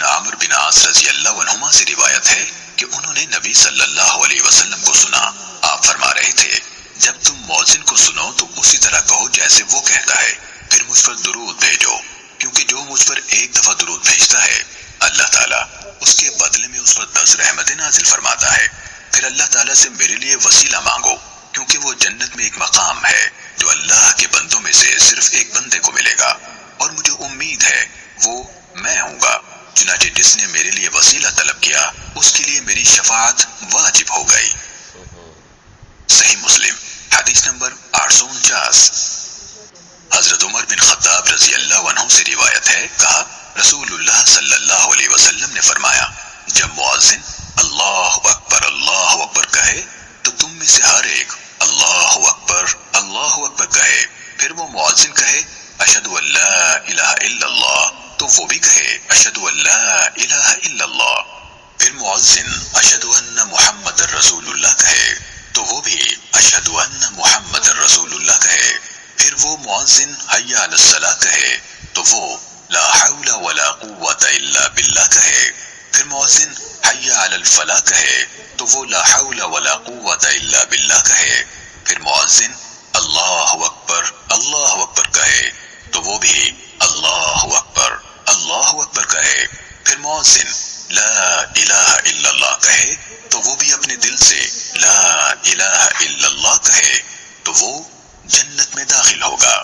بن عامر بن عاص رضی اللہ عنہما سے روایت ہے کہ انہوں نے نبی صلی اللہ علیہ وسلم کو سنا، آپ فرما رہے تھے جب تم مؤذن کو سنو تو اسی طرح کہو جیسے وہ کہتا ہے، پھر مجھ پر درود بھیجو، کیونکہ جو مجھ پر ایک دفعہ درود بھیجتا ہے اللہ تعالیٰ اس کے بدلے میں اس پر 10 رحمتیں نازل فرماتا ہے۔ پھر اللہ تعالیٰ سے میرے لیے وسیلہ مانگو، کیونکہ وہ جنت میں ایک مقام ہے جو اللہ کے بندوں میں سے صرف ایک بندے کو ملے گا، اور مجھے امید ہے وہ میں ہوں گا۔ چنانچہ جس نے میرے لیے وسیلہ طلب کیا اس کے لیے میری شفاعت واجب ہو گئی۔ صحیح مسلم حدیث نمبر 849۔ حضرت عمر بن خطاب رضی اللہ عنہ سے روایت ہے، کہا رسول اللہ صلی اللہ علیہ وسلم نے فرمایا، جب مؤذن اللہ اکبر کہے تو تم میں سے ہر ایک اللہ اکبر کہے، پھر وہ مؤذن کہے اشہد ان لا الہ الا اللہ تو وہ بھی کہے اشہد ان لا الہ الا اللہ، پھر مؤذن اشہد ان محمد رسول اللہ کہے تو وہ بھی اشہد ان محمد رسول اللہ کہے، پھر وہ مؤذن حی علی الصلاۃ کہے تو وہ لا حول ولا قوۃ الا باللہ کہے، پھر مؤذن حی علی الفلاح کہے تو وہ لا حول ولا قوۃ الا باللہ کہے، پھر مؤذن اللہ اکبر کہے تو وہ بھی اللہ اکبر کہے، پھر مؤذن لا الہ الا اللہ کہے تو وہ بھی اپنے دل سے لا الہ الا اللہ کہے تو وہ جنت میں داخل ہوگا۔